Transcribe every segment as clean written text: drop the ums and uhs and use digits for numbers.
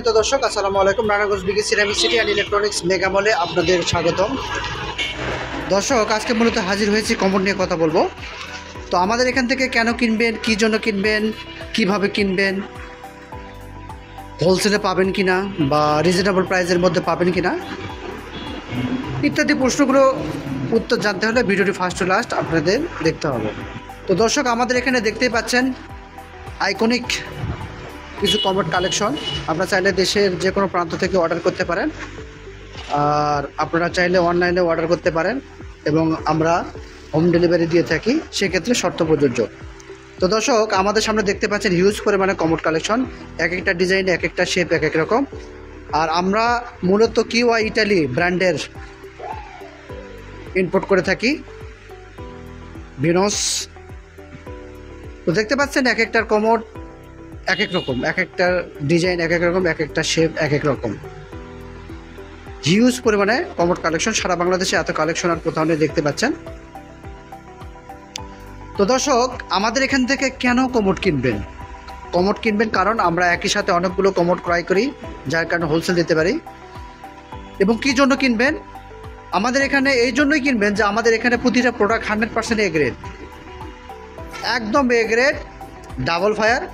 সম্মানিত দর্শক, আসসালামু আলাইকুম। নারায়ণগঞ্জ বিগে ceramic city and electronics mega মলে আপনাদের স্বাগতম। দর্শক, আজকে মূলত হাজির হয়েছি কমোড নিয়ে কথা বলবো। তো আমাদের এখান থেকে কেন কিনবেন, কী জন্য কিনবেন, কিভাবে কিনবেন, হোলসেলে পাবেন কিনা বা রিজনেবল প্রাইসের মধ্যে পাবেন কিনা ইত্যাদি প্রশ্নগুলো উত্তর জানতে হলে ভিডিওটি ফার্স্ট টু লাস্ট আপনাদের দেখতে হবে। তো দর্শক, আমাদের এখানে দেখতেই পাচ্ছেন আইকনিক কিছু কমোড কালেকশন। আপনারা চাইলে দেশের যে কোনো প্রান্ত থেকে অর্ডার করতে পারেন, আর আপনারা চাইলে অনলাইনে অর্ডার করতে পারেন এবং আমরা হোম ডেলিভারি দিয়ে থাকি, সেক্ষেত্রে শর্ত প্রযোজ্য। তো দর্শক, আমাদের সামনে দেখতে পাচ্ছেন হিউজ পরিমাণে কমোড কালেকশন, এক একটা ডিজাইন, এক একটা শেপ, এক এক রকম। আর আমরা মূলত কিওয়া ইটালি ব্র্যান্ডের ইম্পোর্ট করে থাকি, ভিনোস। তো দেখতে পাচ্ছেন এক একটার কমোড এক এক রকম, এক একটা ডিজাইন এক এক রকম, এক একটা শেপ এক এক রকম। হিউজ পরিমাণে কমোড কালেকশন, সারা বাংলাদেশে এত কালেকশন আর কোথাও নেই, দেখতে পাচ্ছেন। তো দর্শক, আমাদের এখান থেকে কেন কমোড কিনবেন কারণ আমরা একই সাথে অনেকগুলো কমোড ক্রয় করি, যার কারণে হোলসেল দিতে পারি। এবং কী জন্য কিনবেন, আমাদের এখানে এই জন্যই কিনবেন যে আমাদের এখানে প্রতিটা প্রোডাক্ট 100% এ গ্রেড, একদম এ গ্রেড, ডাবল ফায়ার,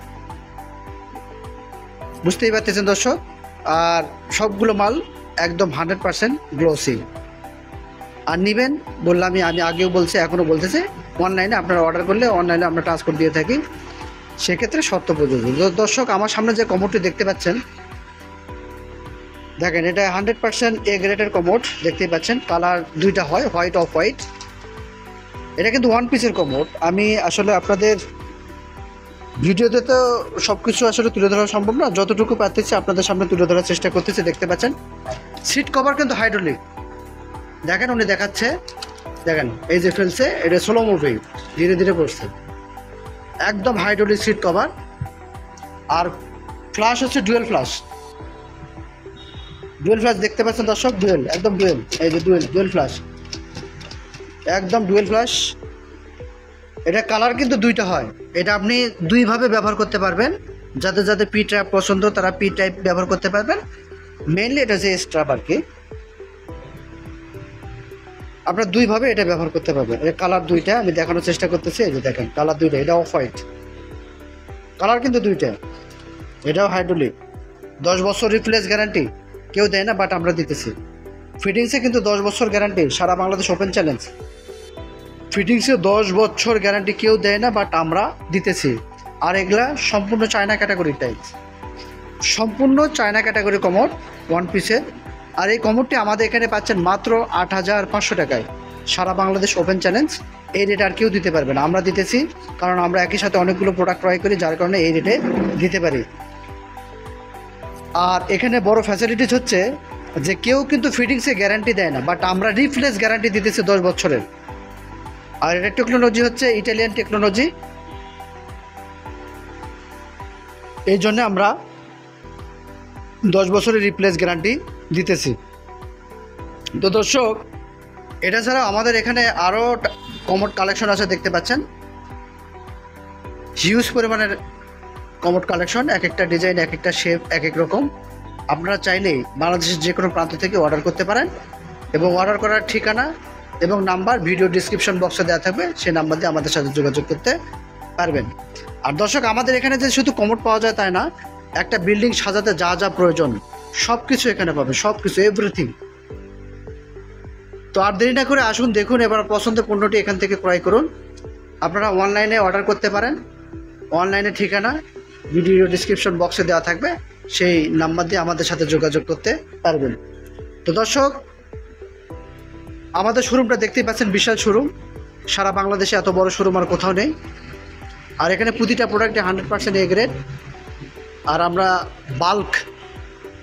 বুঝতেই পারতেছেন দর্শক। আর সবগুলো মাল একদম 100% গ্লোসি। আর নেবেন বললাম, আমি আগেও বলছি, এখনও বলতেছি, অনলাইনে আপনারা অর্ডার করলে অনলাইনে আমরা ট্রান্সপোর্ট দিয়ে থাকি, সেক্ষেত্রে শর্ত প্রযোজ্য। দর্শক, আমার সামনে যে কমোডটি দেখতে পাচ্ছেন, দেখেন, এটা 100% এ গ্রেডের কমোড, দেখতেই পাচ্ছেন। কালার দুইটা হয়, হোয়াইট অফ হোয়াইট। এটা কিন্তু ওয়ান পিসের কমোড। আমি আসলে আপনাদের ভিডিওতে তো সব কিছু আসলে তুলে ধরা সম্ভব না, যতটুকু পারতেছি আপনাদের সামনে তুলে ধরার চেষ্টা করতেছি। দেখতে পাচ্ছেন সিট কভার কিন্তু হাইড্রোলিক, দেখেন উনি দেখাচ্ছে, দেখেন এই যে ফেলছে, এটা স্লো মুভিং, ধীরে ধীরে পড়ছে, একদম হাইড্রোলিক সিট কভার। আর ফ্লাশ হচ্ছে ডুয়েল ফ্লাশ, দেখতে পাচ্ছেন দর্শক, ডুয়েল, একদম ডুয়েল, এই যে ডুয়েল ফ্লাশ, একদম ডুয়েল ফ্লাশ। এটা কালার কিন্তু দুইটা হয়, এটা আপনি দুইভাবে ব্যবহার করতে পারবেন। যাদের পি টাইপ পছন্দ তারা পি টাইপ ব্যবহার করতে পারবেন। মেইনলি এটা যে স্ট্রাপ আর কি, আপনার দুইভাবে এটা ব্যবহার করতে পারবেন। এর কালার দুইটা আমি দেখানোর চেষ্টা করতেছি, এই যে দেখেন কালার দুইটা, এটা অফ হোয়াইট, কালার কিন্তু দুইটা। এটাও হাইড্রোলিক, 10 বছর রিপ্লেস গ্যারান্টি কেউ দেয় না, বাট আমরা দিতেছি। ফিটিংসে কিন্তু 10 বছর গ্যারান্টি, সারা বাংলাদেশ ওপেন চ্যালেঞ্জ। ফিটিংসে 10 বছর গ্যারান্টি কেউ দেয় না, বাট আমরা দিতেছি। আর এগুলা সম্পূর্ণ চায়না ক্যাটাগরির টাইপস, সম্পূর্ণ চায়না ক্যাটাগরি কমোড, ওয়ান পিসের। আর এই কমোডটি আমাদের এখানে পাচ্ছেন মাত্র 8,500 টাকায়, সারা বাংলাদেশ ওপেন চ্যালেঞ্জ। এই রেট আর কেউ দিতে পারবে না, আমরা দিতেছি, কারণ আমরা একই সাথে অনেকগুলো প্রোডাক্ট ক্রয় করি, যার কারণে এই রেটে দিতে পারি। আর এখানে বড় ফ্যাসিলিটিস হচ্ছে যে কেউ কিন্তু ফিটিংসে গ্যারান্টি দেয় না, বাট আমরা রিপ্লেস গ্যারান্টি দিতেছি 10 বছরের। আর এটার টেকনোলজি হচ্ছে ইটালিয়ান টেকনোলজি, এই জন্য আমরা 10 বছরের রিপ্লেস গ্যারান্টি দিতেছি। তো দর্শক, এটা ছাড়া আমাদের এখানে আরও কমোড কালেকশন আছে, দেখতে পাচ্ছেন হিউজ পরিমাণের কমোড কালেকশন, এক একটা ডিজাইন, এক একটা শেপ, এক এক রকম। আপনারা চাইলেই বাংলাদেশের যে কোনো প্রান্ত থেকে অর্ডার করতে পারেন, এবং অর্ডার করার ঠিকানা এবং নাম্বার ভিডিও ডিসক্রিপশন বক্সে দেওয়া থাকবে, সেই নাম্বার দিয়ে আমাদের সাথে যোগাযোগ করতে পারবেন। আর দর্শক, আমাদের এখানে যে শুধু কমোড পাওয়া যায় তাই না, একটা বিল্ডিং সাজাতে যা যা প্রয়োজন সব কিছু এখানে পাবে, সব কিছু, এভরিথিং। তো আর দেরি না করে আসুন, দেখুন, এবার পছন্দের পণ্যটি এখান থেকে ক্রয় করুন। আপনারা অনলাইনে অর্ডার করতে পারেন, অনলাইনে ঠিকানা ভিডিও ডিসক্রিপশন বক্সে দেওয়া থাকবে, সেই নাম্বার দিয়ে আমাদের সাথে যোগাযোগ করতে পারবেন। তো দর্শক, আমাদের শোরুমটা দেখতেই পাচ্ছেন, বিশাল শোরুম, সারা বাংলাদেশে এত বড় শোরুম আর কোথাও নেই। আর এখানে প্রতিটা প্রোডাক্টে 100% এ গ্রেড। আর আমরা বাল্ক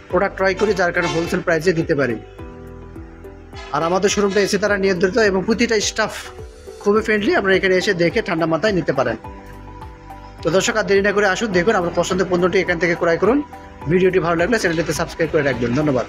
প্রোডাক্ট ক্রয় করি, যার কারণে হোলসেল প্রাইসে দিতে পারি। আর আমাদের শোরুমটা এসে তারা নিয়ন্ত্রিত, এবং প্রতিটা স্টাফ খুবই ফ্রেন্ডলি, আপনারা এখানে এসে দেখে ঠান্ডা মাথায় নিতে পারেন। তো দর্শক, আর দেরি না করে আসুন, দেখুন, আপনার পছন্দের পণ্যটি এখান থেকে ক্রয় করুন। ভিডিওটি ভালো লাগলে চ্যানেলটিতে সাবস্ক্রাইব করে রাখবেন। ধন্যবাদ।